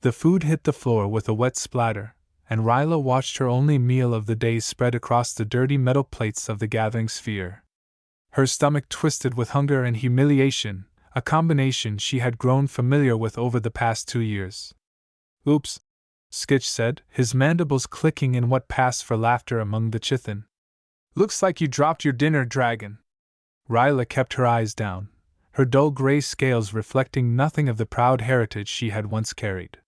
The food hit the floor with a wet splatter, and Ryla watched her only meal of the day spread across the dirty metal plates of the gathering sphere. Her stomach twisted with hunger and humiliation, a combination she had grown familiar with over the past 2 years. "Oops," Skitch said, his mandibles clicking in what passed for laughter among the Chithin. "Looks like you dropped your dinner, dragon." Ryla kept her eyes down, her dull gray scales reflecting nothing of the proud heritage she had once carried.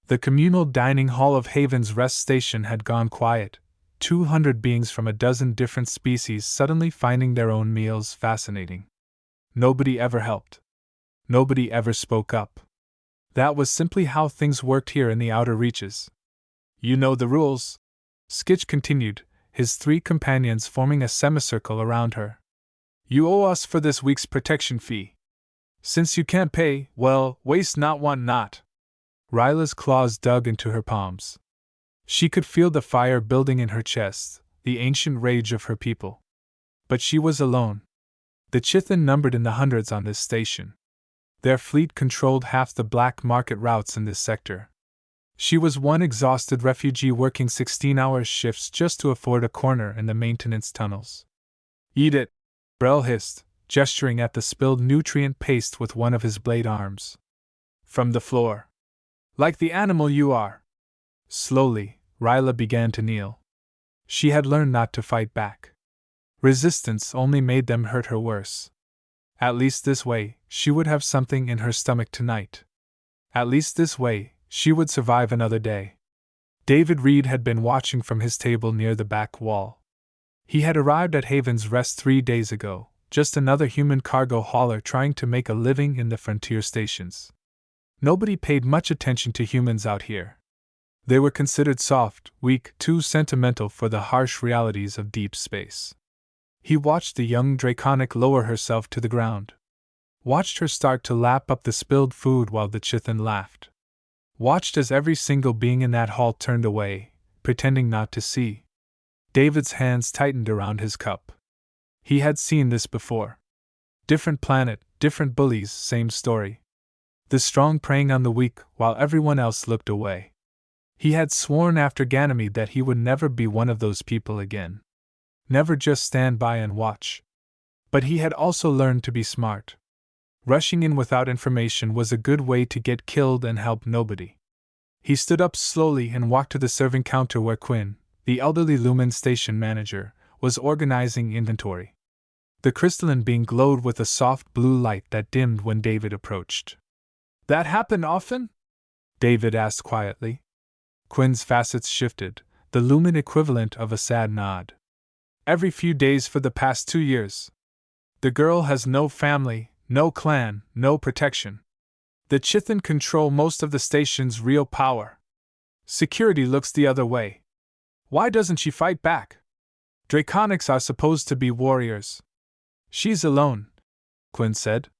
The communal dining hall of Haven's Rest Station had gone quiet, 200 beings from a dozen different species suddenly finding their own meals fascinating. Nobody ever helped. Nobody ever spoke up. That was simply how things worked here in the outer reaches. "You know the rules," Skitch continued, his 3 companions forming a semicircle around her. "You owe us for this week's protection fee. Since you can't pay, well, waste not, want not." Ryla's claws dug into her palms. She could feel the fire building in her chest, the ancient rage of her people. But she was alone. The Chithin numbered in the hundreds on this station. Their fleet controlled half the black market routes in this sector. She was one exhausted refugee working 16-hour shifts just to afford a corner in the maintenance tunnels. "Eat it," Brel hissed, gesturing at the spilled nutrient paste with one of his blade arms. "From the floor. Like the animal you are." Slowly, Ryla began to kneel. She had learned not to fight back. Resistance only made them hurt her worse. At least this way, she would have something in her stomach tonight. At least this way, she would survive another day. David Reed had been watching from his table near the back wall. He had arrived at Haven's Rest 3 days ago, just another human cargo hauler trying to make a living in the frontier stations. Nobody paid much attention to humans out here. They were considered soft, weak, too sentimental for the harsh realities of deep space. He watched the young Draconic lower herself to the ground. Watched her start to lap up the spilled food while the Chithin laughed. Watched as every single being in that hall turned away, pretending not to see. David's hands tightened around his cup. He had seen this before. Different planet, different bullies, same story. The strong preying on the weak while everyone else looked away. He had sworn after Ganymede that he would never be one of those people again. Never just stand by and watch. But he had also learned to be smart. Rushing in without information was a good way to get killed and help nobody. He stood up slowly and walked to the serving counter where Quinn, the elderly Lumen station manager, was organizing inventory. The crystalline being glowed with a soft blue light that dimmed when David approached. "That happen often?" David asked quietly. Quinn's facets shifted, the Lumen equivalent of a sad nod. "Every few days for the past 2 years. The girl has no family, no clan, no protection. The Chithin control most of the station's real power. Security looks the other way. Why doesn't she fight back? Draconics are supposed to be warriors." "She's alone," Quinn said.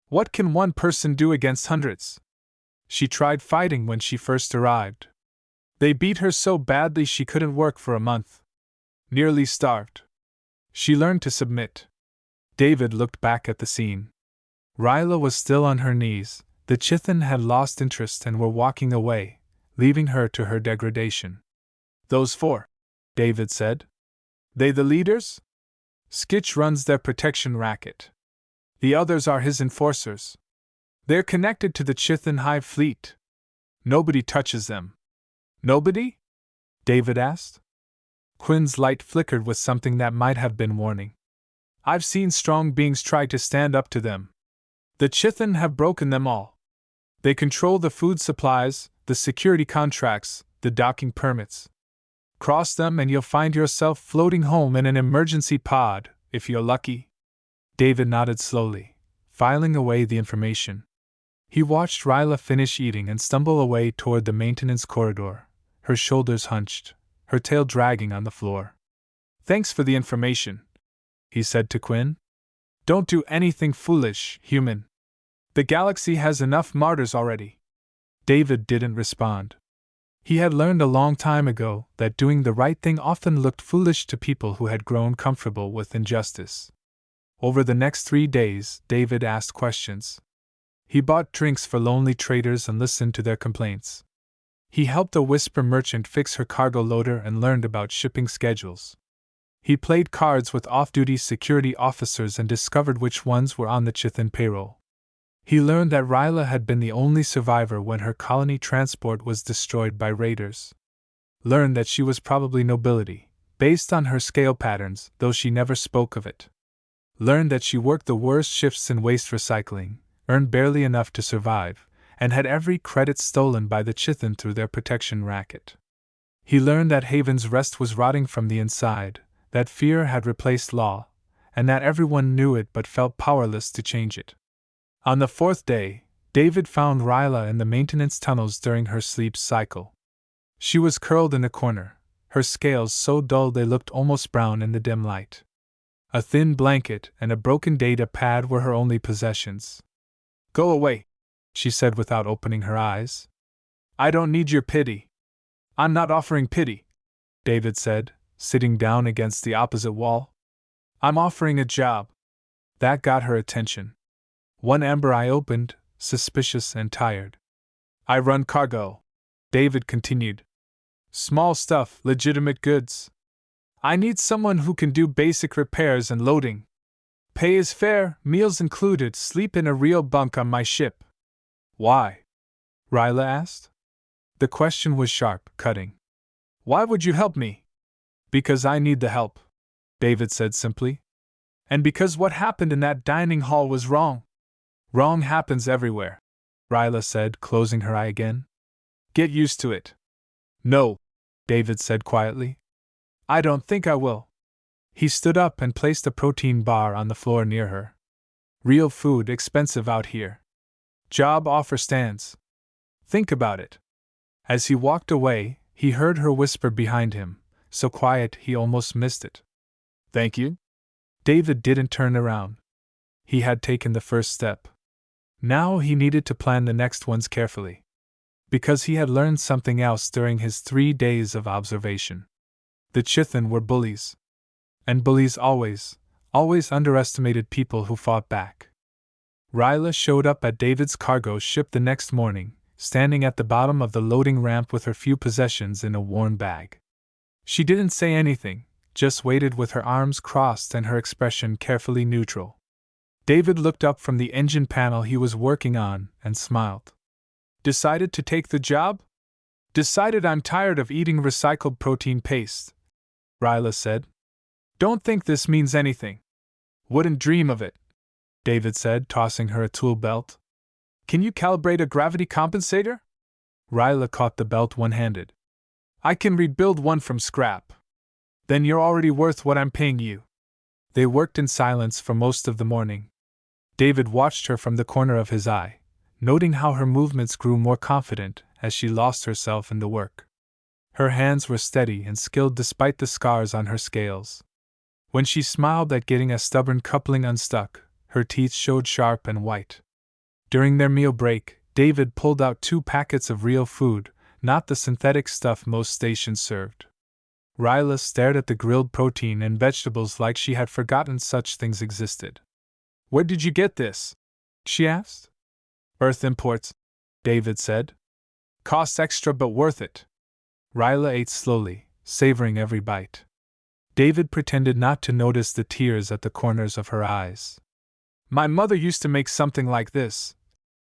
"What can one person do against hundreds? She tried fighting when she first arrived. They beat her so badly she couldn't work for a month. Nearly starved. She learned to submit." David looked back at the scene. Ryla was still on her knees. The Chithin had lost interest and were walking away, leaving her to her degradation. "Those 4, David said. "They the leaders? Skitch runs their protection racket. The others are his enforcers. They're connected to the Chithin Hive Fleet. Nobody touches them." "Nobody?" David asked. Quinn's light flickered with something that might have been warning. "I've seen strong beings try to stand up to them. The Chithin have broken them all. They control the food supplies, the security contracts, the docking permits. Cross them and you'll find yourself floating home in an emergency pod, if you're lucky." David nodded slowly, filing away the information. He watched Ryla finish eating and stumble away toward the maintenance corridor, her shoulders hunched, her tail dragging on the floor. "Thanks for the information," he said to Quinn. "Don't do anything foolish, human. The galaxy has enough martyrs already." David didn't respond. He had learned a long time ago that doing the right thing often looked foolish to people who had grown comfortable with injustice. Over the next 3 days, David asked questions. He bought drinks for lonely traders and listened to their complaints. He helped a whisper merchant fix her cargo loader and learned about shipping schedules. He played cards with off-duty security officers and discovered which ones were on the Chithan payroll. He learned that Ryla had been the only survivor when her colony transport was destroyed by raiders. Learned that she was probably nobility, based on her scale patterns, though she never spoke of it. Learned that she worked the worst shifts in waste recycling, earned barely enough to survive, and had every credit stolen by the Chithan through their protection racket. He learned that Haven's Rest was rotting from the inside, that fear had replaced law, and that everyone knew it but felt powerless to change it. On the fourth day, David found Ryla in the maintenance tunnels during her sleep cycle. She was curled in a corner, her scales so dull they looked almost brown in the dim light. A thin blanket and a broken data pad were her only possessions. "Go away," she said without opening her eyes. "I don't need your pity." "I'm not offering pity," David said, sitting down against the opposite wall. "I'm offering a job." That got her attention. One amber eye opened, suspicious and tired. "I run cargo," David continued. "Small stuff, legitimate goods. I need someone who can do basic repairs and loading. Pay is fair, meals included, sleep in a real bunk on my ship." "Why?" Ryla asked. The question was sharp, cutting. "Why would you help me?" "Because I need the help," David said simply. "And because what happened in that dining hall was wrong." "Wrong happens everywhere," Ryla said, closing her eye again. "Get used to it." "No," David said quietly. "I don't think I will." He stood up and placed a protein bar on the floor near her. "Real food expensive out here. Job offer stands. Think about it." As he walked away, he heard her whisper behind him, so quiet he almost missed it. "Thank you?" David didn't turn around. He had taken the first step. Now he needed to plan the next ones carefully. Because he had learned something else during his 3 days of observation. The Chithan were bullies. And bullies always underestimated people who fought back. Ryla showed up at David's cargo ship the next morning, standing at the bottom of the loading ramp with her few possessions in a worn bag. She didn't say anything, just waited with her arms crossed and her expression carefully neutral. David looked up from the engine panel he was working on and smiled. "Decided to take the job?" "Decided I'm tired of eating recycled protein paste," Ryla said. "Don't think this means anything." "Wouldn't dream of it," David said, tossing her a tool belt. "Can you calibrate a gravity compensator?" Ryla caught the belt one-handed. "I can rebuild one from scrap." "Then you're already worth what I'm paying you." They worked in silence for most of the morning. David watched her from the corner of his eye, noting how her movements grew more confident as she lost herself in the work. Her hands were steady and skilled despite the scars on her scales. When she smiled at getting a stubborn coupling unstuck, her teeth showed sharp and white. During their meal break, David pulled out 2 packets of real food, not the synthetic stuff most stations served. Ryla stared at the grilled protein and vegetables like she had forgotten such things existed. "Where did you get this?" she asked. "Earth imports," David said. "Costs extra but worth it." Ryla ate slowly, savoring every bite. David pretended not to notice the tears at the corners of her eyes. "My mother used to make something like this,"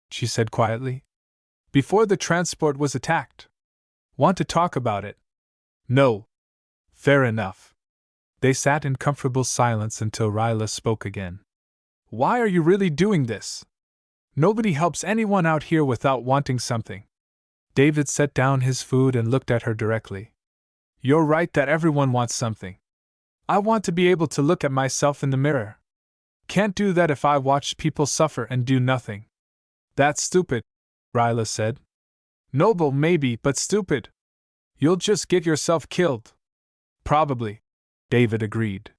she said quietly. "Before the transport was attacked. Want to talk about it?" "No." "Fair enough." They sat in comfortable silence until Ryla spoke again. "Why are you really doing this? Nobody helps anyone out here without wanting something." David set down his food and looked at her directly. "You're right that everyone wants something. I want to be able to look at myself in the mirror. Can't do that if I watch people suffer and do nothing." "That's stupid," Ryla said. "Noble maybe, but stupid. You'll just get yourself killed." "Probably," David agreed.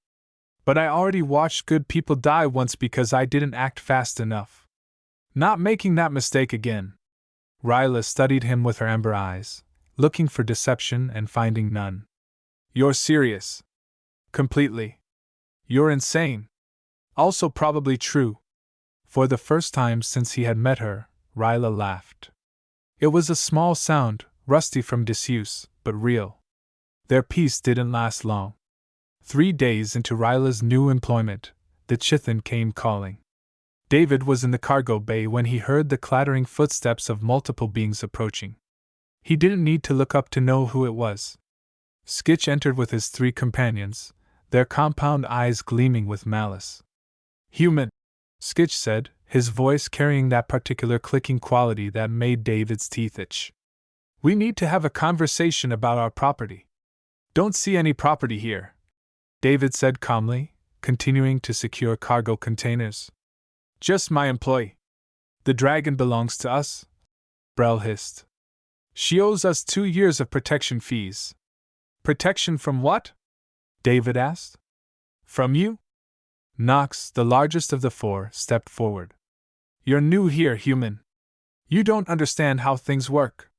"But I already watched good people die once because I didn't act fast enough. Not making that mistake again." Ryla studied him with her amber eyes, looking for deception and finding none. "You're serious." "Completely." "You're insane." "Also probably true." For the first time since he had met her, Ryla laughed. It was a small sound, rusty from disuse, but real. Their peace didn't last long. 3 days into Ryla's new employment, the Chithan came calling. David was in the cargo bay when he heard the clattering footsteps of multiple beings approaching. He didn't need to look up to know who it was. Skitch entered with his 3 companions, their compound eyes gleaming with malice. "Human," Skitch said, his voice carrying that particular clicking quality that made David's teeth itch. "We need to have a conversation about our property." "Don't see any property here," David said calmly, continuing to secure cargo containers. "Just my employee." "The dragon belongs to us," Brel hissed. "She owes us 2 years of protection fees." "Protection from what?" David asked. "From you?" Knox, the largest of the 4, stepped forward. "You're new here, human. You don't understand how things work.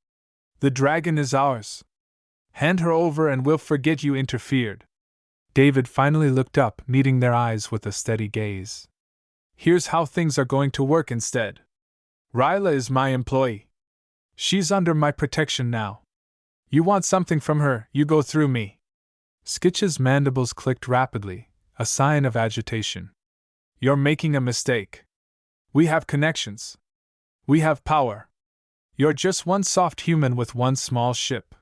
The dragon is ours. Hand her over and we'll forget you interfered." David finally looked up, meeting their eyes with a steady gaze. "Here's how things are going to work instead. Ryla is my employee. She's under my protection now. You want something from her, you go through me." Skitch's mandibles clicked rapidly, a sign of agitation. "You're making a mistake. We have connections. We have power. You're just one soft human with one small ship."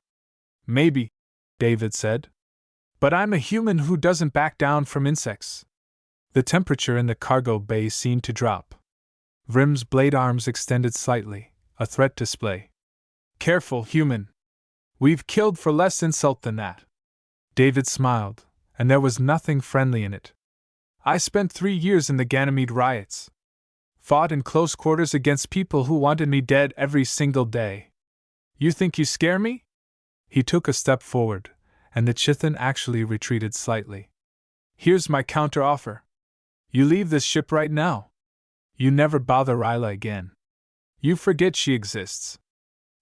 "Maybe," David said. "But I'm a human who doesn't back down from insects." The temperature in the cargo bay seemed to drop. Vrim's blade arms extended slightly, a threat display. "Careful, human. We've killed for less insult than that." David smiled, and there was nothing friendly in it. "I spent 3 years in the Ganymede riots. Fought in close quarters against people who wanted me dead every single day. You think you scare me?" He took a step forward, and the Chithan actually retreated slightly. "Here's my counter-offer. You leave this ship right now. You never bother Ryla again. You forget she exists.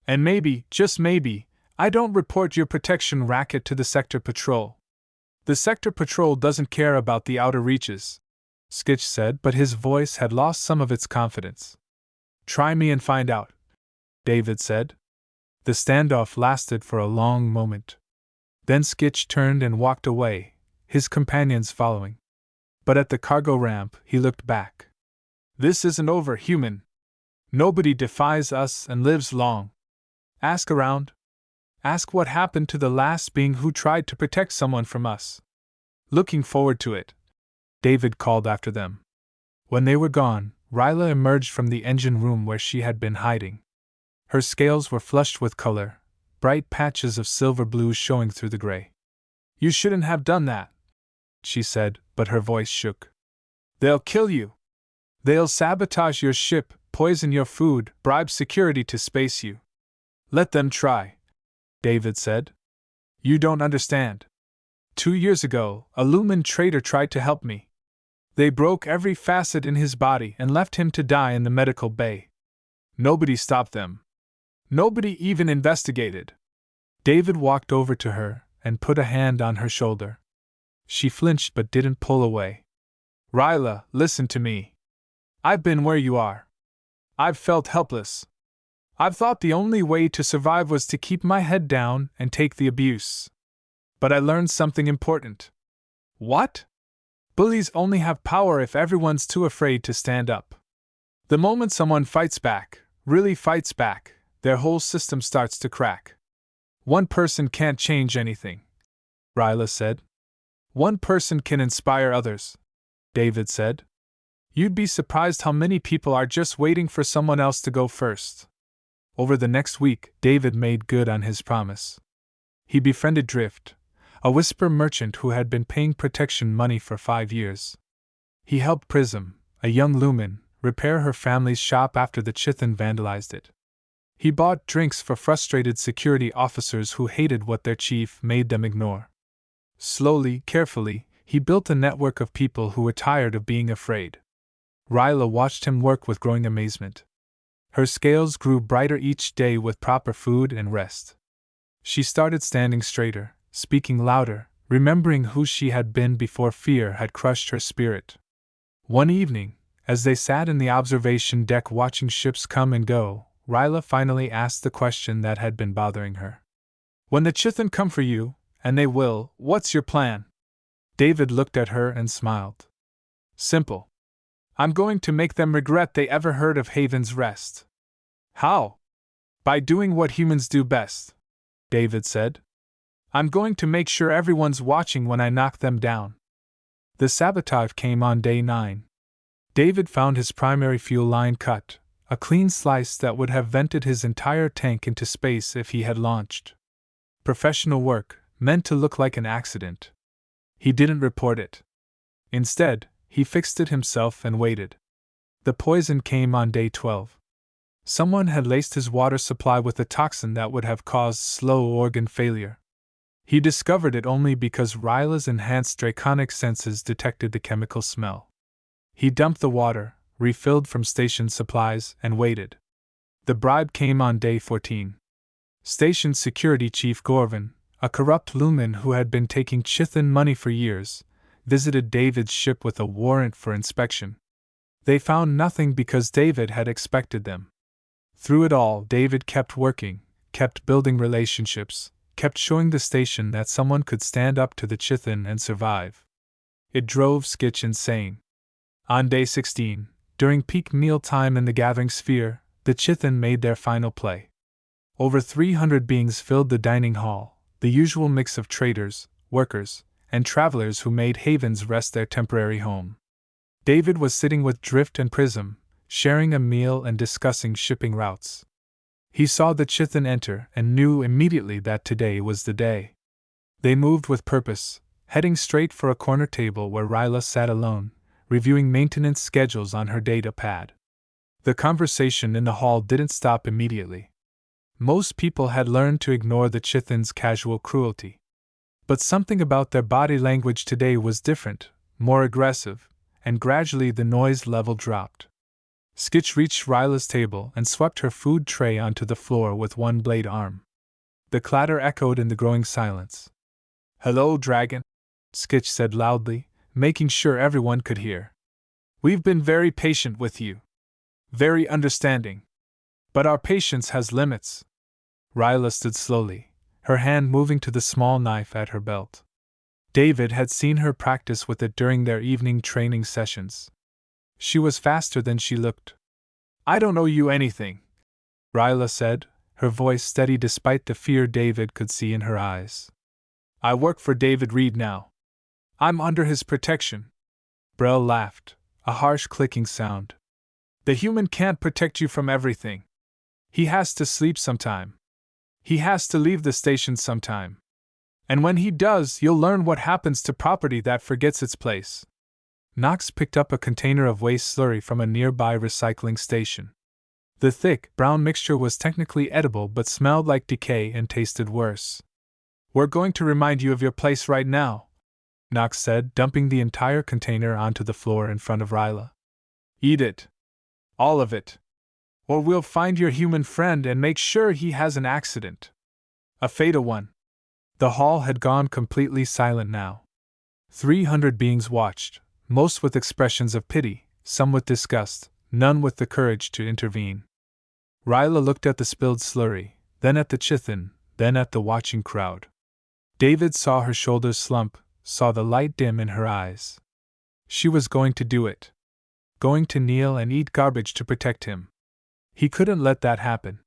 And maybe, just maybe, I don't report your protection racket to the Sector Patrol. The Sector Patrol doesn't care about the outer reaches," Skitch said, but his voice had lost some of its confidence. "Try me and find out," David said. The standoff lasted for a long moment. Then Skitch turned and walked away, his companions following. But at the cargo ramp, he looked back. "This isn't over, human. Nobody defies us and lives long. Ask around. Ask what happened to the last being who tried to protect someone from us." "Looking forward to it," David called after them. When they were gone, Ryla emerged from the engine room where she had been hiding. Her scales were flushed with color, bright patches of silver blue showing through the gray. "You shouldn't have done that," she said, but her voice shook. "They'll kill you. They'll sabotage your ship, poison your food, bribe security to space you." "Let them try," David said. "You don't understand. 2 years ago, a Lumen traitor tried to help me. They broke every facet in his body and left him to die in the medical bay. Nobody stopped them. Nobody even investigated." David walked over to her and put a hand on her shoulder. She flinched but didn't pull away. "Ryla, listen to me. I've been where you are. I've felt helpless. I've thought the only way to survive was to keep my head down and take the abuse. But I learned something important." "What?" "Bullies only have power if everyone's too afraid to stand up. The moment someone fights back, really fights back, their whole system starts to crack. One person can't change anything," Ryla said. "One person can inspire others," David said. "You'd be surprised how many people are just waiting for someone else to go first." Over the next week, David made good on his promise. He befriended Drift, a whisper merchant who had been paying protection money for 5 years. He helped Prism, a young Lumen, repair her family's shop after the Chithan vandalized it. He bought drinks for frustrated security officers who hated what their chief made them ignore. Slowly, carefully, he built a network of people who were tired of being afraid. Ryla watched him work with growing amazement. Her scales grew brighter each day with proper food and rest. She started standing straighter, speaking louder, remembering who she had been before fear had crushed her spirit. One evening, As they sat in the observation deck watching ships come and go, Ryla finally asked the question that had been bothering her. When the Chithan come for you, and they will, what's your plan? David looked at her and smiled. Simple. I'm going to make them regret they ever heard of Haven's Rest. How? By doing what humans do best, David said. I'm going to make sure everyone's watching when I knock them down. The sabotage came on day 9. David found his primary fuel line cut, a clean slice that would have vented his entire tank into space if he had launched. Professional work, meant to look like an accident. He didn't report it. Instead, he fixed it himself and waited. The poison came on day 12. Someone had laced his water supply with a toxin that would have caused slow organ failure. He discovered it only because Ryla's enhanced draconic senses detected the chemical smell. He dumped the water, refilled from station supplies, and waited. The bribe came on day 14. Station Security Chief Gorvin, a corrupt lumen who had been taking Chithan money for years, visited David's ship with a warrant for inspection. They found nothing because David had expected them. Through it all, David kept working, kept building relationships, kept showing the station that someone could stand up to the Chithan and survive. It drove Skitch insane. On day 16, during peak meal time in the gathering sphere, the Chithan made their final play. Over 300 beings filled the dining hall, the usual mix of traders, workers, and travelers who made Haven's Rest their temporary home. David was sitting with Drift and Prism, sharing a meal and discussing shipping routes. He saw the Chithan enter and knew immediately that today was the day. They moved with purpose, heading straight for a corner table where Ryla sat alone, reviewing maintenance schedules on her data pad. The conversation in the hall didn't stop immediately. Most people had learned to ignore the Chithan's casual cruelty. But something about their body language today was different, more aggressive, and gradually the noise level dropped. Skitch reached Ryla's table and swept her food tray onto the floor with one blade arm. The clatter echoed in the growing silence. Hello, Dragon, Skitch said loudly, making sure everyone could hear. We've been very patient with you. Very understanding. But our patience has limits. Ryla stood slowly, her hand moving to the small knife at her belt. David had seen her practice with it during their evening training sessions. She was faster than she looked. I don't owe you anything, Ryla said, her voice steady despite the fear David could see in her eyes. I work for David Reed now. I'm under his protection. Brell laughed, a harsh clicking sound. The human can't protect you from everything. He has to sleep sometime. He has to leave the station sometime. And when he does, you'll learn what happens to property that forgets its place. Knox picked up a container of waste slurry from a nearby recycling station. The thick, brown mixture was technically edible but smelled like decay and tasted worse. We're going to remind you of your place right now, Knox said, dumping the entire container onto the floor in front of Ryla. Eat it. All of it. Or we'll find your human friend and make sure he has an accident. A fatal one. The hall had gone completely silent now. 300 beings watched, most with expressions of pity, some with disgust, none with the courage to intervene. Ryla looked at the spilled slurry, then at the Chithan, then at the watching crowd. David saw her shoulders slump, saw the light dim in her eyes. She was going to do it. Going to kneel and eat garbage to protect him. He couldn't let that happen.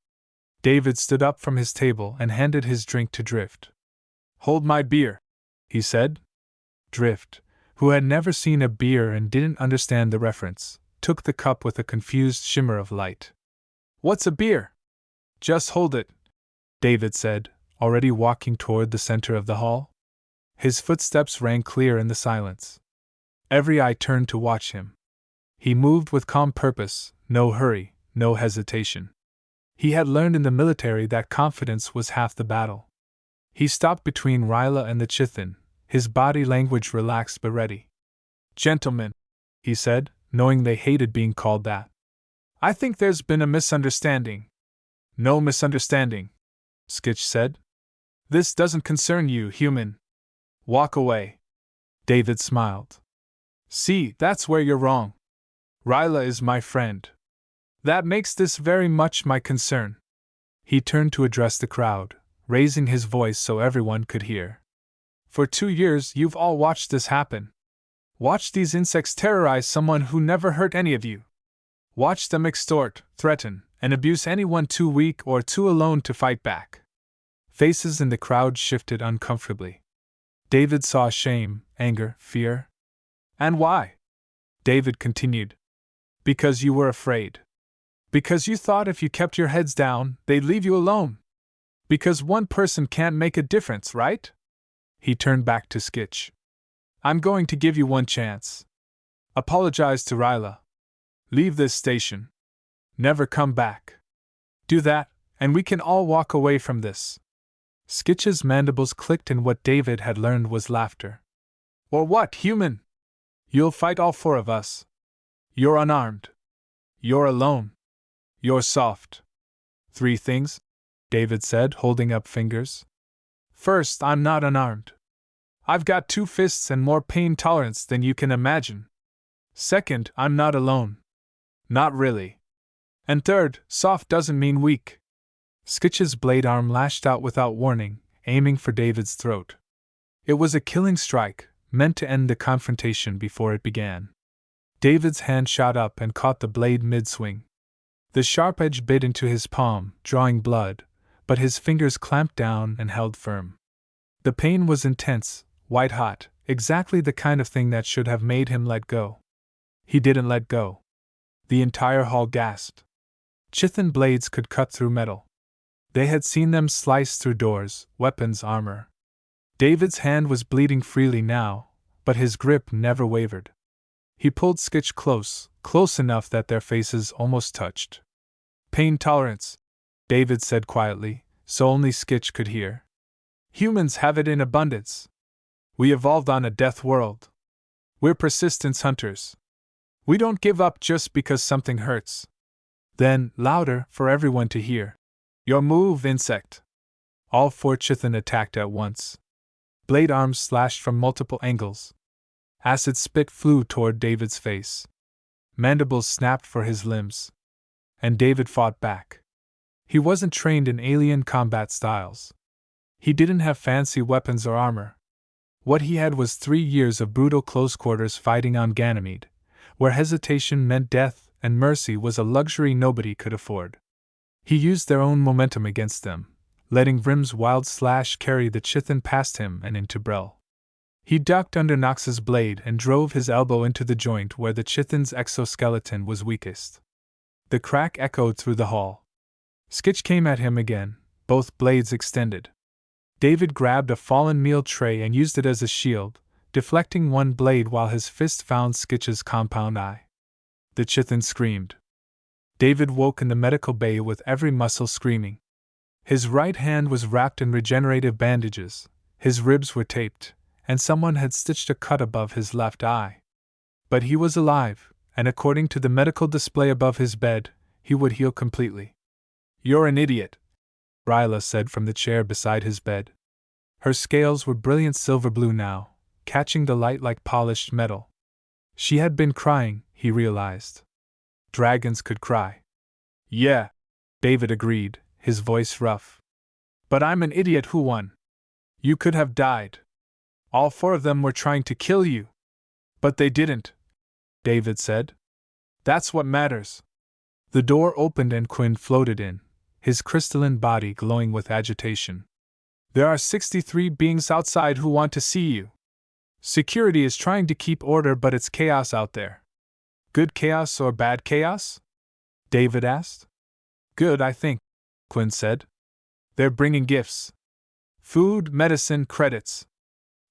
David stood up from his table and handed his drink to Drift. Hold my beer, he said. Drift, who had never seen a beer and didn't understand the reference, took the cup with a confused shimmer of light. What's a beer? Just hold it, David said, already walking toward the center of the hall. His footsteps rang clear in the silence. Every eye turned to watch him. He moved with calm purpose, no hurry, no hesitation. He had learned in the military that confidence was half the battle. He stopped between Ryla and the Chithan, his body language relaxed but ready. Gentlemen, he said, knowing they hated being called that. I think there's been a misunderstanding. No misunderstanding, Skitch said. This doesn't concern you, human. Walk away. David smiled. See, that's where you're wrong. Ryla is my friend. That makes this very much my concern. He turned to address the crowd, raising his voice so everyone could hear. For 2 years you've all watched this happen. Watch these insects terrorize someone who never hurt any of you. Watch them extort, threaten, and abuse anyone too weak or too alone to fight back. Faces in the crowd shifted uncomfortably. David saw shame, anger, fear. And why? David continued. Because you were afraid. Because you thought if you kept your heads down, they'd leave you alone. Because one person can't make a difference, right? He turned back to Skitch. I'm going to give you one chance. Apologize to Ryla. Leave this station. Never come back. Do that, and we can all walk away from this. Skitch's mandibles clicked, and what David had learned was laughter. Or what, human? You'll fight all 4 of us. You're unarmed. You're alone. You're soft. 3 things? David said, holding up fingers. First, I'm not unarmed. I've got 2 fists and more pain tolerance than you can imagine. Second, I'm not alone. Not really. And third, soft doesn't mean weak. Skitch's blade arm lashed out without warning, aiming for David's throat. It was a killing strike, meant to end the confrontation before it began. David's hand shot up and caught the blade mid-swing. The sharp edge bit into his palm, drawing blood, but his fingers clamped down and held firm. The pain was intense, white-hot, exactly the kind of thing that should have made him let go. He didn't let go. The entire hall gasped. Chithan blades could cut through metal. They had seen them slice through doors, weapons, armor. David's hand was bleeding freely now, but his grip never wavered. He pulled Skitch close enough that their faces almost touched. Pain tolerance, David said quietly, so only Skitch could hear. Humans have it in abundance. We evolved on a death world. We're persistence hunters. We don't give up just because something hurts. Then, louder, for everyone to hear. Your move, insect. All 4 Chithan attacked at once. Blade arms slashed from multiple angles. Acid spit flew toward David's face. Mandibles snapped for his limbs. And David fought back. He wasn't trained in alien combat styles. He didn't have fancy weapons or armor. What he had was 3 years of brutal close-quarters fighting on Ganymede, where hesitation meant death and mercy was a luxury nobody could afford. He used their own momentum against them, letting Vrim's wild slash carry the Chithan past him and into Brel. He ducked under Nox's blade and drove his elbow into the joint where the Chithan's exoskeleton was weakest. The crack echoed through the hall. Skitch came at him again, both blades extended. David grabbed a fallen meal tray and used it as a shield, deflecting one blade while his fist found Skitch's compound eye. The Chithan screamed. David woke in the medical bay with every muscle screaming. His right hand was wrapped in regenerative bandages, his ribs were taped, and someone had stitched a cut above his left eye. But he was alive, and according to the medical display above his bed, he would heal completely. You're an idiot, Ryla said from the chair beside his bed. Her scales were brilliant silver blue now, catching the light like polished metal. She had been crying, he realized. Dragons could cry. Yeah, David agreed, his voice rough. But I'm an idiot who won. You could have died. All 4 of them were trying to kill you. But they didn't, David said. That's what matters. The door opened and Quinn floated in, his crystalline body glowing with agitation. There are 63 beings outside who want to see you. Security is trying to keep order, but it's chaos out there. Good chaos or bad chaos? David asked. Good, I think, Quinn said. They're bringing gifts. Food, medicine, credits.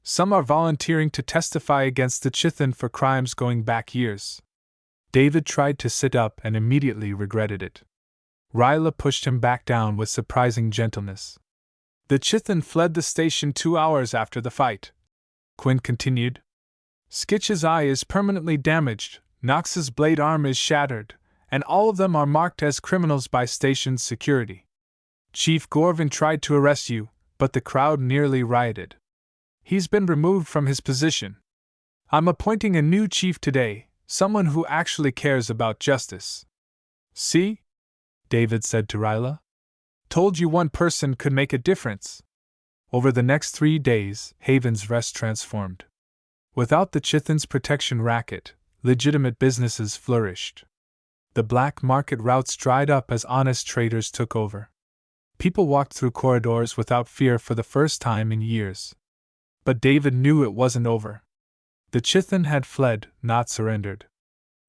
Some are volunteering to testify against the Chithan for crimes going back years. David tried to sit up and immediately regretted it. Ryla pushed him back down with surprising gentleness. The Chithan fled the station 2 hours after the fight, Quinn continued. Skitch's eye is permanently damaged, Nox's blade arm is shattered, and all of them are marked as criminals by station security. Chief Gorvin tried to arrest you, but the crowd nearly rioted. He's been removed from his position. I'm appointing a new chief today, Someone who actually cares about justice. See? David said to Ryla. Told you one person could make a difference. Over the next 3 days, Haven's Rest transformed. Without the Chithan's protection racket, legitimate businesses flourished. The black market routes dried up as honest traders took over. People walked through corridors without fear for the first time in years. But David knew it wasn't over. The Chithan had fled, not surrendered.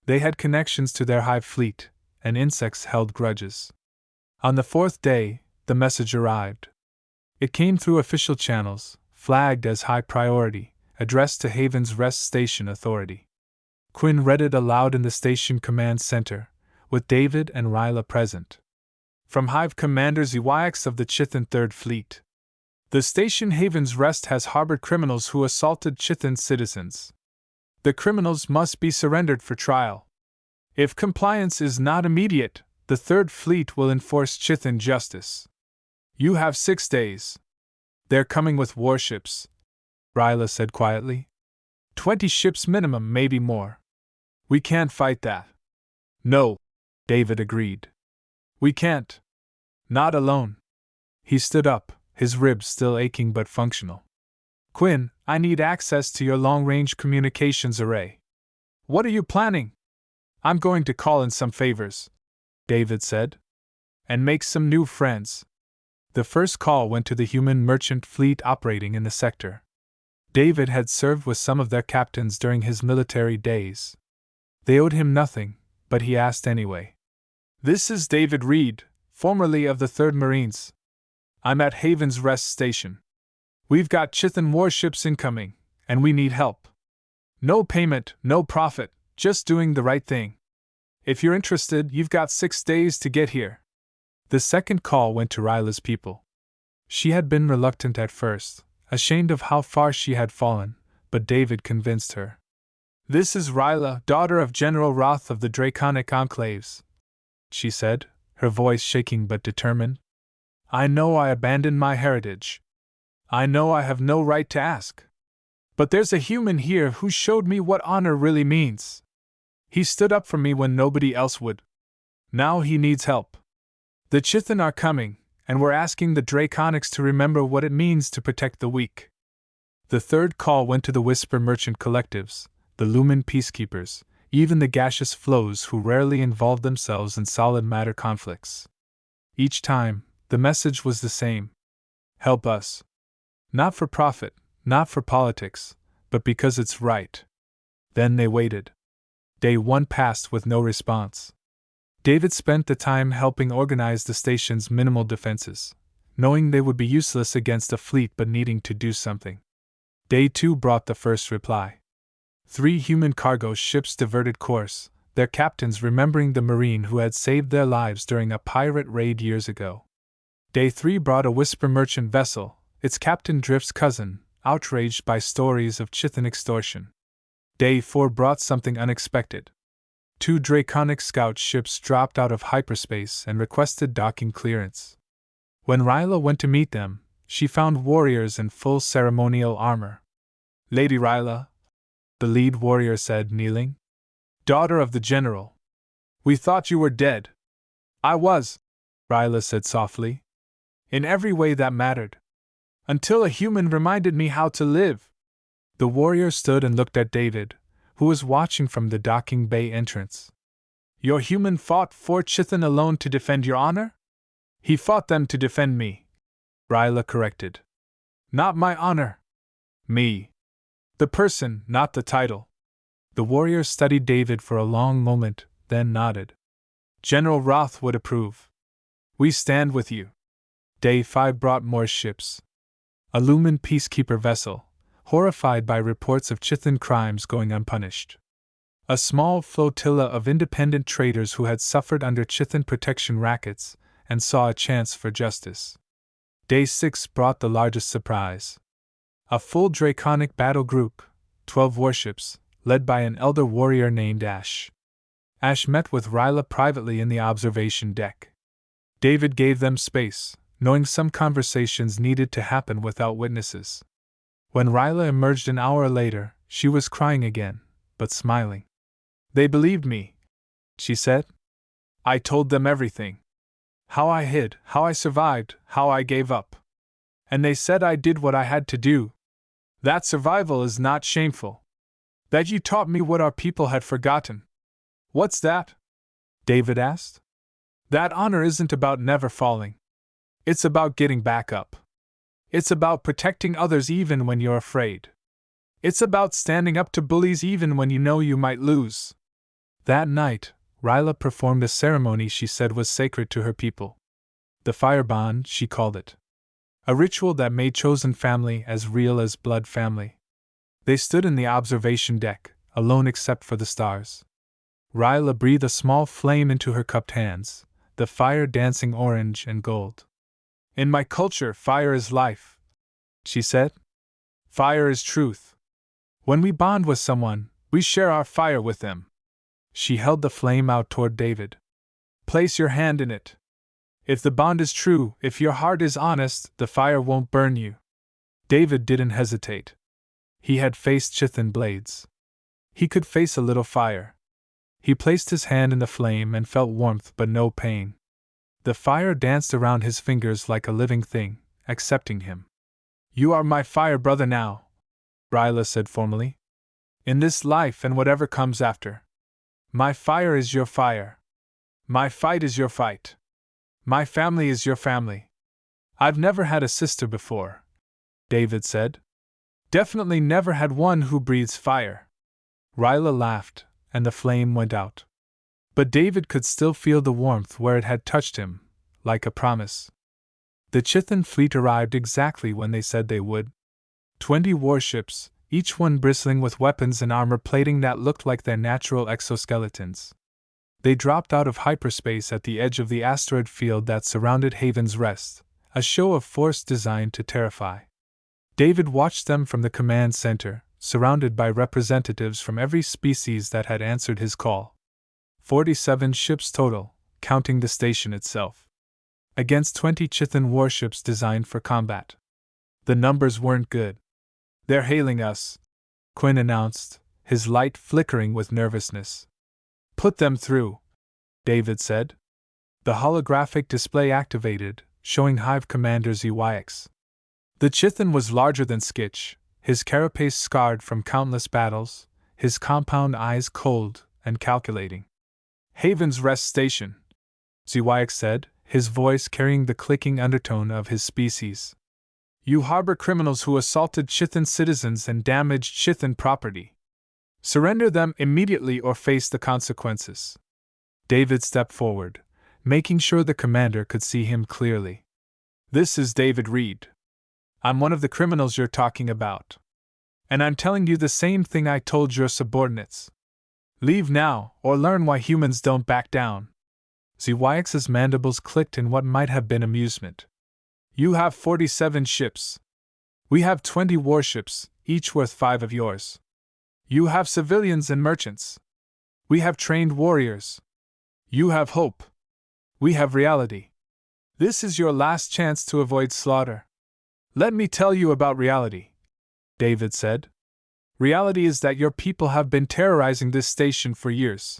They had connections to their hive fleet, and insects held grudges. On the 4th day, the message arrived. It came through official channels, flagged as high priority, addressed to Haven's Rest Station Authority. Quinn read it aloud in the station command center, with David and Ryla present. From Hive Commander Zewix of the Chithan 3rd Fleet. The station Haven's Rest has harbored criminals who assaulted Chithan citizens. The criminals must be surrendered for trial. If compliance is not immediate, the 3rd Fleet will enforce Chithan justice. You have 6 days. They're coming with warships, Ryla said quietly. 20 ships minimum, maybe more. We can't fight that. No, David agreed. We can't. Not alone. He stood up, his ribs still aching but functional. Quinn, I need access to your long-range communications array. What are you planning? I'm going to call in some favors, David said. And make some new friends. The first call went to the human merchant fleet operating in the sector. David had served with some of their captains during his military days. They owed him nothing, but he asked anyway. This is David Reed, formerly of the 3rd Marines. I'm at Haven's Rest Station. We've got Chithan warships incoming, and we need help. No payment, no profit, just doing the right thing. If you're interested, you've got 6 days to get here. The second call went to Ryla's people. She had been reluctant at first, ashamed of how far she had fallen, but David convinced her. This is Ryla, daughter of General Roth of the Draconic Enclaves, she said, her voice shaking but determined. I know I abandoned my heritage. I know I have no right to ask. But there's a human here who showed me what honor really means. He stood up for me when nobody else would. Now he needs help. The Chithan are coming, and we're asking the Draconics to remember what it means to protect the weak. The third call went to the Whisper Merchant Collectives, the Lumen Peacekeepers, even the gaseous flows who rarely involved themselves in solid matter conflicts. Each time, the message was the same. Help us. Not for profit, not for politics, but because it's right. Then they waited. Day 1 passed with no response. David spent the time helping organize the station's minimal defenses, knowing they would be useless against a fleet but needing to do something. Day 2 brought the first reply. 3 human cargo ships diverted course, their captains remembering the Marine who had saved their lives during a pirate raid years ago. Day 3 brought a Whisper merchant vessel, its captain Drift's cousin, outraged by stories of Chithan extortion. Day 4 brought something unexpected. 2 Draconic scout ships dropped out of hyperspace and requested docking clearance. When Ryla went to meet them, she found warriors in full ceremonial armor. Lady Ryla, the lead warrior said, kneeling. Daughter of the general. We thought you were dead. I was, Ryla said softly. In every way that mattered. Until a human reminded me how to live. The warrior stood and looked at David, who was watching from the docking bay entrance. Your human fought for Chithan alone to defend your honor? He fought them to defend me, Ryla corrected. Not my honor. Me. The person, not the title. The warrior studied David for a long moment, then nodded. General Roth would approve. We stand with you. Day 5 brought more ships. A Lumen peacekeeper vessel, horrified by reports of Chithan crimes going unpunished. A small flotilla of independent traders who had suffered under Chithan protection rackets and saw a chance for justice. Day 6 brought the largest surprise. A full Draconic battle group, 12 warships, led by an elder warrior named Ash. Ash met with Ryla privately in the observation deck. David gave them space, knowing some conversations needed to happen without witnesses. When Ryla emerged an hour later, she was crying again, but smiling. They believed me, she said. I told them everything. How I hid, how I survived, how I gave up. And they said I did what I had to do. That survival is not shameful. That you taught me what our people had forgotten. What's that? David asked. That honor isn't about never falling. It's about getting back up. It's about protecting others even when you're afraid. It's about standing up to bullies even when you know you might lose. That night, Ryla performed a ceremony she said was sacred to her people. The fire bond, she called it. A ritual that made chosen family as real as blood family. They stood in the observation deck, alone except for the stars. Ryla breathed a small flame into her cupped hands, the fire dancing orange and gold. In my culture, fire is life, she said. Fire is truth. When we bond with someone, we share our fire with them. She held the flame out toward David. Place your hand in it. If the bond is true, if your heart is honest, the fire won't burn you. David didn't hesitate. He had faced Chithan blades. He could face a little fire. He placed his hand in the flame and felt warmth but no pain. The fire danced around his fingers like a living thing, accepting him. You are my fire brother now, Ryla said formally. In this life and whatever comes after. My fire is your fire. My fight is your fight. My family is your family. I've never had a sister before, David said. Definitely never had one who breathes fire. Ryla laughed, and the flame went out. But David could still feel the warmth where it had touched him, like a promise. The Chithan fleet arrived exactly when they said they would. 20 warships, each one bristling with weapons and armor plating that looked like their natural exoskeletons. They dropped out of hyperspace at the edge of the asteroid field that surrounded Haven's Rest, a show of force designed to terrify. David watched them from the command center, surrounded by representatives from every species that had answered his call. 47 ships total, counting the station itself. Against 20 Chithan warships designed for combat. The numbers weren't good. They're hailing us, Quinn announced, his light flickering with nervousness. Put them through, David said. The holographic display activated, showing Hive Commander ZYX. The Chithan was larger than Skitch, his carapace scarred from countless battles, his compound eyes cold and calculating. Haven's Rest Station, ZYX said, his voice carrying the clicking undertone of his species. You harbor criminals who assaulted Chithan citizens and damaged Chithan property. Surrender them immediately or face the consequences. David stepped forward, making sure the commander could see him clearly. This is David Reed. I'm one of the criminals you're talking about. And I'm telling you the same thing I told your subordinates. Leave now, or learn why humans don't back down. ZYX's mandibles clicked in what might have been amusement. You have 47 ships. We have 20 warships, each worth 5 of yours. You have civilians and merchants. We have trained warriors. You have hope. We have reality. This is your last chance to avoid slaughter. Let me tell you about reality, David said. Reality is that your people have been terrorizing this station for years.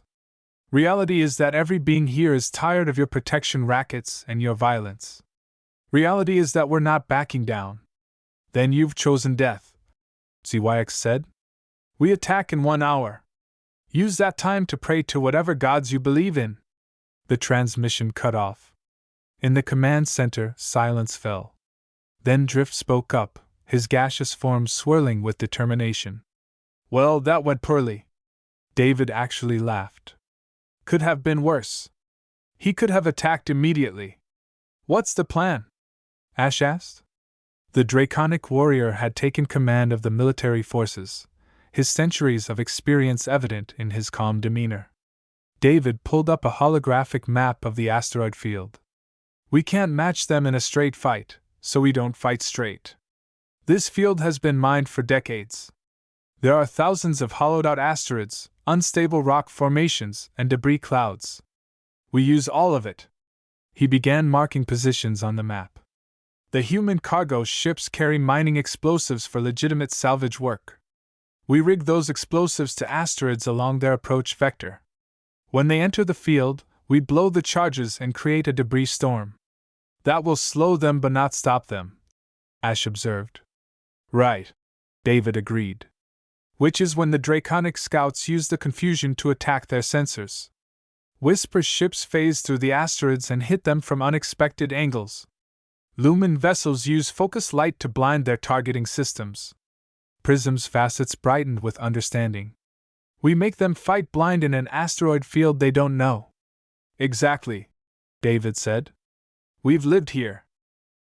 Reality is that every being here is tired of your protection rackets and your violence. Reality is that we're not backing down. Then you've chosen death, ZYX said. We attack in 1 hour. Use that time to pray to whatever gods you believe in. The transmission cut off. In the command center, silence fell. Then Drift spoke up, his gaseous form swirling with determination. Well, that went poorly. David actually laughed. Could have been worse. He could have attacked immediately. What's the plan? Ash asked. The draconic warrior had taken command of the military forces, his centuries of experience evident in his calm demeanor. David pulled up a holographic map of the asteroid field. We can't match them in a straight fight, so we don't fight straight. This field has been mined for decades. There are thousands of hollowed-out asteroids, unstable rock formations, and debris clouds. We use all of it. He began marking positions on the map. The human cargo ships carry mining explosives for legitimate salvage work. We rig those explosives to asteroids along their approach vector. When they enter the field, we blow the charges and create a debris storm. That will slow them but not stop them, Ash observed. Right, David agreed. Which is when the Draconic scouts use the confusion to attack their sensors. Whisper ships phase through the asteroids and hit them from unexpected angles. Lumen vessels use focus light to blind their targeting systems. Prism's facets brightened with understanding. We make them fight blind in an asteroid field they don't know. Exactly, David said. We've lived here.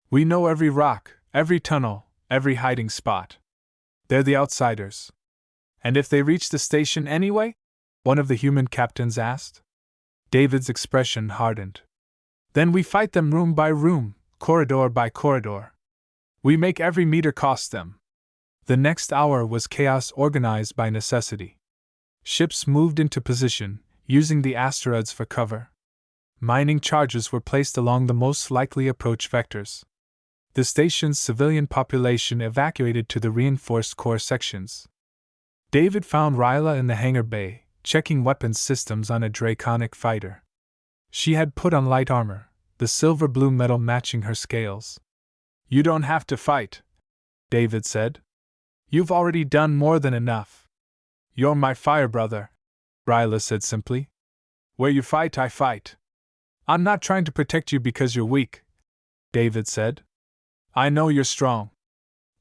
We know every rock, every tunnel, every hiding spot. They're the outsiders. And if they reach the station anyway? One of the human captains asked. David's expression hardened. Then we fight them room by room, corridor by corridor. We make every meter cost them. The next hour was chaos organized by necessity. Ships moved into position, using the asteroids for cover. Mining charges were placed along the most likely approach vectors. The station's civilian population evacuated to the reinforced core sections. David found Ryla in the hangar bay, checking weapons systems on a Draconic fighter. She had put on light armor, the silver-blue metal matching her scales. You don't have to fight, David said. You've already done more than enough. You're my fire brother, Ryla said simply. Where you fight, I fight. I'm not trying to protect you because you're weak, David said. I know you're strong.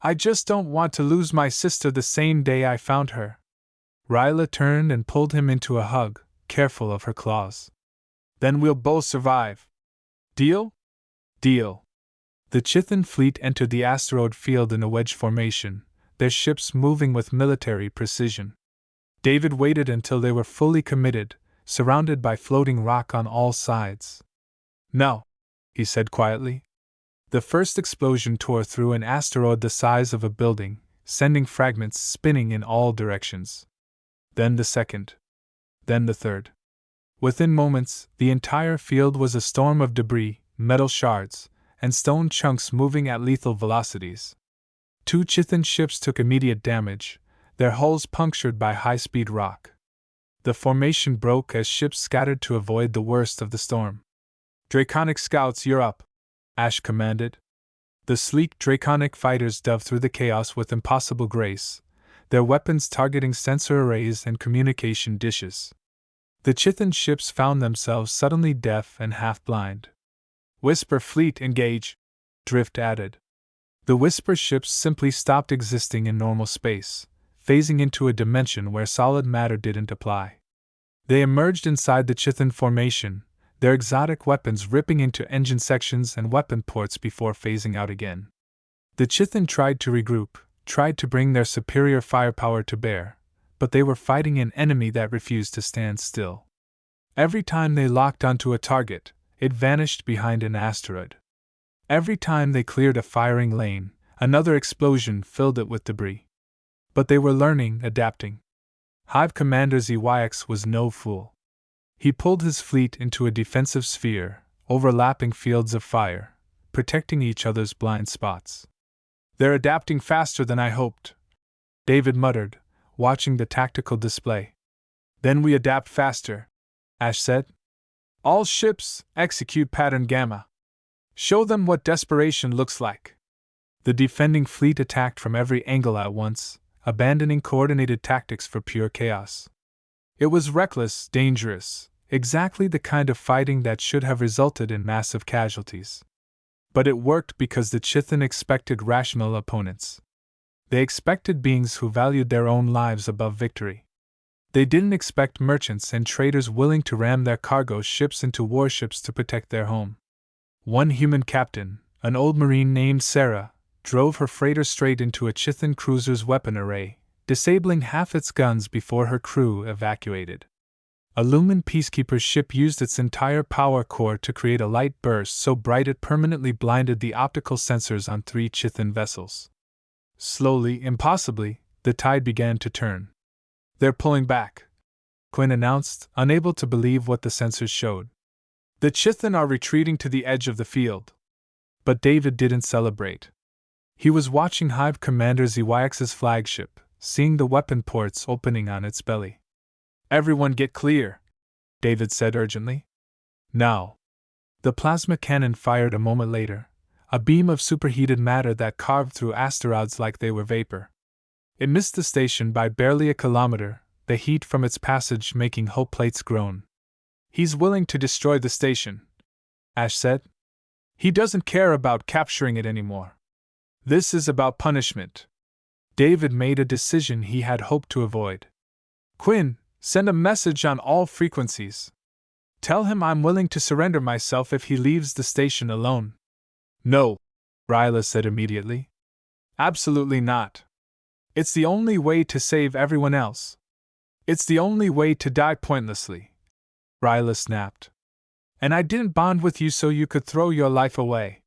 I just don't want to lose my sister the same day I found her. Ryla turned and pulled him into a hug, careful of her claws. Then we'll both survive. Deal? Deal. The Chithan fleet entered the asteroid field in a wedge formation, their ships moving with military precision. David waited until they were fully committed, surrounded by floating rock on all sides. No, he said quietly. The first explosion tore through an asteroid the size of a building, sending fragments spinning in all directions. Then the second. Then the third. Within moments, the entire field was a storm of debris, metal shards, and stone chunks moving at lethal velocities. 2 Chithan ships took immediate damage, their hulls punctured by high-speed rock. The formation broke as ships scattered to avoid the worst of the storm. Draconic scouts, you're up, Ash commanded. The sleek Draconic fighters dove through the chaos with impossible grace, their weapons targeting sensor arrays and communication dishes. The Chithan ships found themselves suddenly deaf and half-blind. Whisper fleet, engage, Drift added. The Whisper ships simply stopped existing in normal space, phasing into a dimension where solid matter didn't apply. They emerged inside the Chithan formation, their exotic weapons ripping into engine sections and weapon ports before phasing out again. The Chithan tried to regroup, tried to bring their superior firepower to bear, but they were fighting an enemy that refused to stand still. Every time they locked onto a target, it vanished behind an asteroid. Every time they cleared a firing lane, another explosion filled it with debris. But they were learning, adapting. Hive Commander ZYX was no fool. He pulled his fleet into a defensive sphere, overlapping fields of fire, protecting each other's blind spots. They're adapting faster than I hoped, David muttered, watching the tactical display. Then we adapt faster, Ash said. All ships, execute pattern Gamma. Show them what desperation looks like. The defending fleet attacked from every angle at once, abandoning coordinated tactics for pure chaos. It was reckless, dangerous, exactly the kind of fighting that should have resulted in massive casualties. But it worked because the Chithan expected rational opponents. They expected beings who valued their own lives above victory. They didn't expect merchants and traders willing to ram their cargo ships into warships to protect their home. One human captain, an old marine named Sarah, drove her freighter straight into a Chithan cruiser's weapon array, disabling half its guns before her crew evacuated. A Lumen peacekeeper ship used its entire power core to create a light burst so bright it permanently blinded the optical sensors on 3 Chithan vessels. Slowly, impossibly, the tide began to turn. They're pulling back, Quinn announced, unable to believe what the sensors showed. The Chithan are retreating to the edge of the field. But David didn't celebrate. He was watching Hive Commander ZYX's flagship, seeing the weapon ports opening on its belly. "Everyone get clear," David said urgently. "Now." The plasma cannon fired a moment later, a beam of superheated matter that carved through asteroids like they were vapor. It missed the station by barely a kilometer, the heat from its passage making hull plates groan. "He's willing to destroy the station," Ash said. "He doesn't care about capturing it anymore. This is about punishment." David made a decision he had hoped to avoid. "Quinn, send a message on all frequencies. Tell him I'm willing to surrender myself if he leaves the station alone." "No," Ryla said immediately. "Absolutely not. It's the only way to save everyone else. It's the only way to die pointlessly," Ryla snapped. "And I didn't bond with you so you could throw your life away."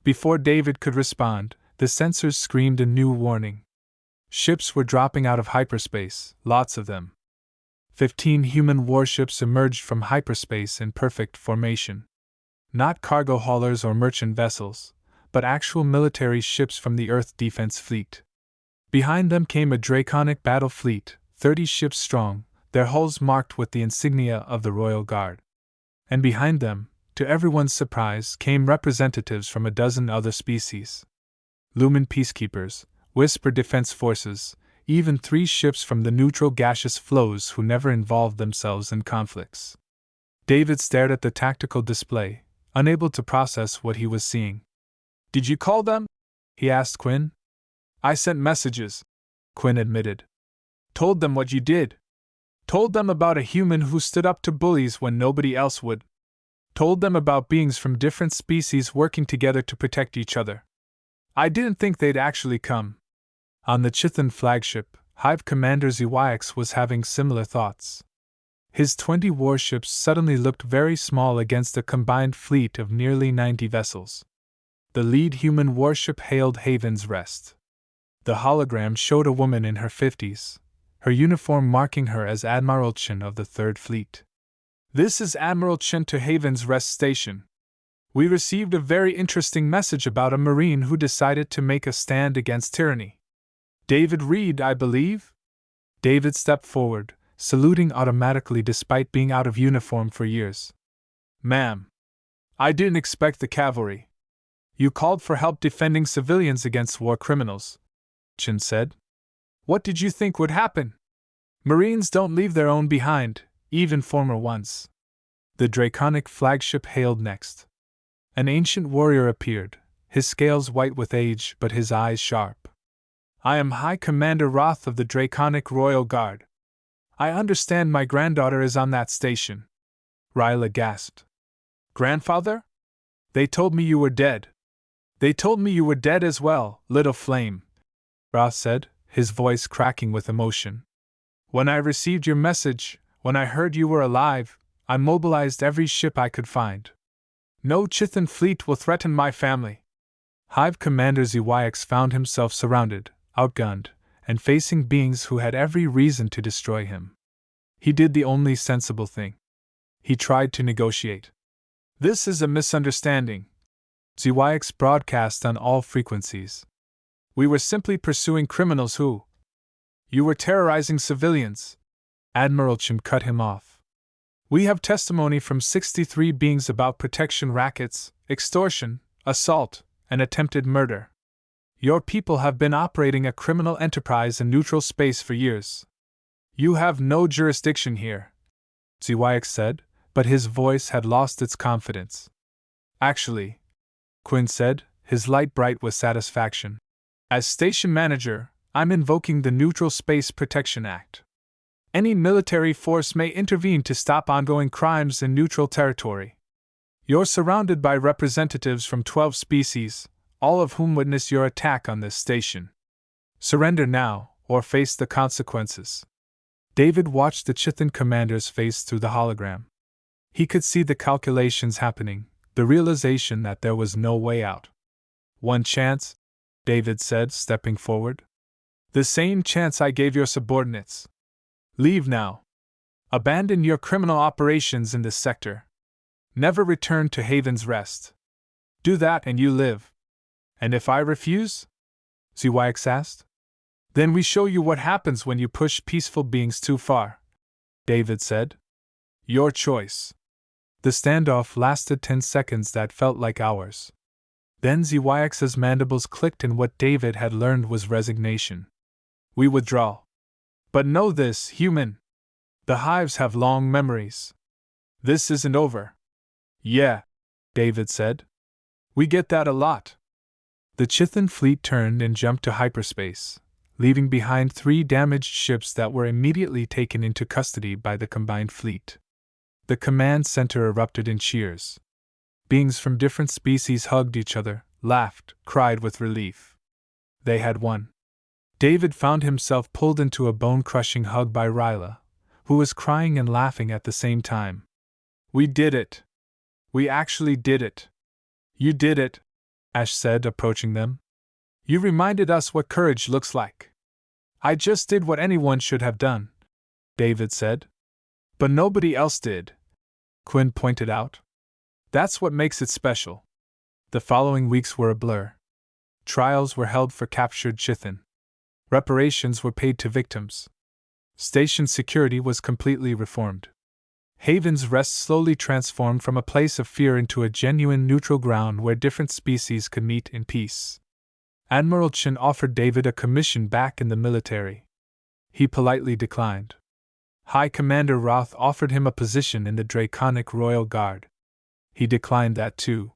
Before David could respond, the sensors screamed a new warning. Ships were dropping out of hyperspace, lots of them. 15 human warships emerged from hyperspace in perfect formation. Not cargo haulers or merchant vessels, but actual military ships from the Earth Defense Fleet. Behind them came a draconic battle fleet, 30 ships strong, their hulls marked with the insignia of the Royal Guard. And behind them, to everyone's surprise, came representatives from a dozen other species. Lumen peacekeepers, Whisper defense forces, even 3 ships from the neutral gaseous flows who never involved themselves in conflicts. David stared at the tactical display, unable to process what he was seeing. "Did you call them?" he asked Quinn. "I sent messages," Quinn admitted. "Told them what you did. Told them about a human who stood up to bullies when nobody else would. Told them about beings from different species working together to protect each other. I didn't think they'd actually come." On the Chithan flagship, Hive Commander ZYX was having similar thoughts. His 20 warships suddenly looked very small against a combined fleet of nearly 90 vessels. The lead human warship hailed Haven's Rest. The hologram showed a woman in her 50s, her uniform marking her as Admiral Chen of the 3rd Fleet. "This is Admiral Chen to Haven's Rest Station. We received a very interesting message about a Marine who decided to make a stand against tyranny. David Reed, I believe?" David stepped forward, saluting automatically despite being out of uniform for years. "Ma'am, I didn't expect the cavalry. You called for help defending civilians against war criminals," Chen said. "What did you think would happen? Marines don't leave their own behind, even former ones." The draconic flagship hailed next. An ancient warrior appeared, his scales white with age but his eyes sharp. "I am High Commander Roth of the Draconic Royal Guard. I understand my granddaughter is on that station." Ryla gasped. "Grandfather? They told me you were dead." "They told me you were dead as well, little flame," Roth said, his voice cracking with emotion. "When I received your message, when I heard you were alive, I mobilized every ship I could find. No Chithan fleet will threaten my family." Hive Commander ZYX found himself surrounded, outgunned, and facing beings who had every reason to destroy him. He did the only sensible thing. He tried to negotiate. "This is a misunderstanding," ZYX broadcast on all frequencies. "We were simply pursuing criminals who—" "You were terrorizing civilians," Admiral Chim cut him off. "We have testimony from 63 beings about protection rackets, extortion, assault, and attempted murder. Your people have been operating a criminal enterprise in neutral space for years. You have no jurisdiction here," ZYX said, but his voice had lost its confidence. "Actually," Quinn said, his light bright with satisfaction, "as station manager, I'm invoking the Neutral Space Protection Act. Any military force may intervene to stop ongoing crimes in neutral territory. You're surrounded by representatives from 12 species, all of whom witnessed your attack on this station. Surrender now, or face the consequences." David watched the Chithan commander's face through the hologram. He could see the calculations happening, the realization that there was no way out. "One chance," David said, stepping forward. "The same chance I gave your subordinates. Leave now. Abandon your criminal operations in this sector. Never return to Haven's Rest. Do that and you live." "And if I refuse?" ZYX asked. Then we show you what happens when you push peaceful beings too far, David said. Your choice. The standoff lasted 10 seconds that felt like hours. Then ZYX's mandibles clicked and what David had learned was resignation. We withdraw. But know this, human. The hives have long memories. This isn't over. Yeah, David said. We get that a lot. The Chithan fleet turned and jumped to hyperspace, leaving behind 3 damaged ships that were immediately taken into custody by the combined fleet. The command center erupted in cheers. Beings from different species hugged each other, laughed, cried with relief. They had won. David found himself pulled into a bone-crushing hug by Ryla, who was crying and laughing at the same time. We did it. We actually did it. You did it, Ash said, approaching them. You reminded us what courage looks like. I just did what anyone should have done, David said. But nobody else did, Quinn pointed out. That's what makes it special. The following weeks were a blur. Trials were held for captured Chithan. Reparations were paid to victims. Station security was completely reformed. Haven's Rest slowly transformed from a place of fear into a genuine neutral ground where different species could meet in peace. Admiral Chen offered David a commission back in the military. He politely declined. High Commander Roth offered him a position in the Draconic Royal Guard. He declined that too.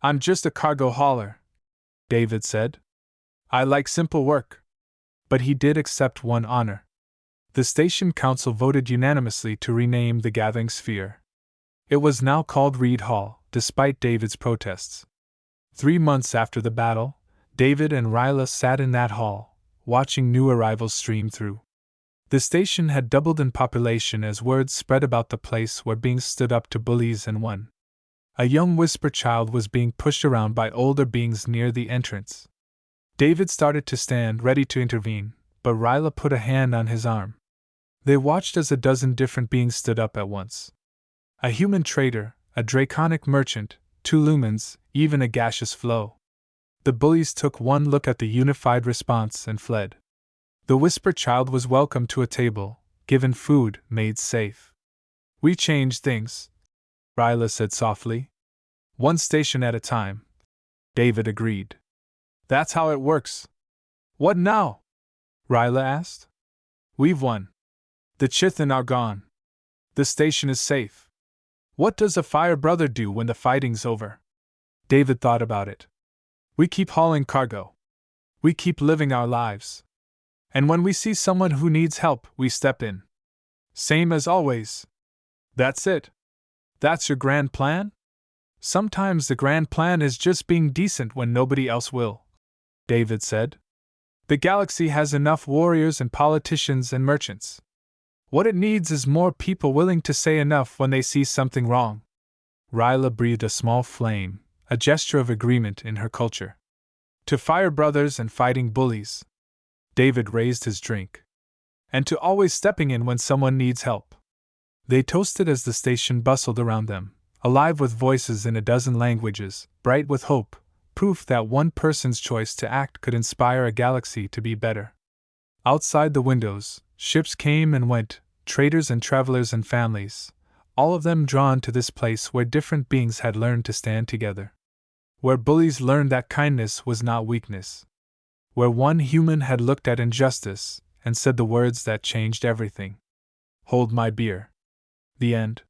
I'm just a cargo hauler, David said. I like simple work. But he did accept one honor. The Station Council voted unanimously to rename the Gathering Sphere. It was now called Reed Hall, despite David's protests. 3 months after the battle, David and Ryla sat in that hall, watching new arrivals stream through. The station had doubled in population as word spread about the place where beings stood up to bullies and won. A young whisper child was being pushed around by older beings near the entrance. David started to stand ready to intervene, but Ryla put a hand on his arm. They watched as a dozen different beings stood up at once. A human trader, a draconic merchant, 2 lumens, even a gaseous flow. The bullies took one look at the unified response and fled. The whisper child was welcomed to a table, given food, made safe. We changed things, Ryla said softly. One station at a time, David agreed. That's how it works. What now? Ryla asked. We've won. The Chithan are gone. The station is safe. What does a fire brother do when the fighting's over? David thought about it. We keep hauling cargo. We keep living our lives. And when we see someone who needs help, we step in. Same as always. That's it. That's your grand plan? Sometimes the grand plan is just being decent when nobody else will, David said. The galaxy has enough warriors and politicians and merchants. What it needs is more people willing to say enough when they see something wrong. Ryla breathed a small flame, a gesture of agreement in her culture. To fire brothers and fighting bullies. David raised his drink. And to always stepping in when someone needs help. They toasted as the station bustled around them, alive with voices in a dozen languages, bright with hope, proof that one person's choice to act could inspire a galaxy to be better. Outside the windows, ships came and went, traders and travelers and families, all of them drawn to this place where different beings had learned to stand together. Where bullies learned that kindness was not weakness. Where one human had looked at injustice and said the words that changed everything. Hold my beer. The end.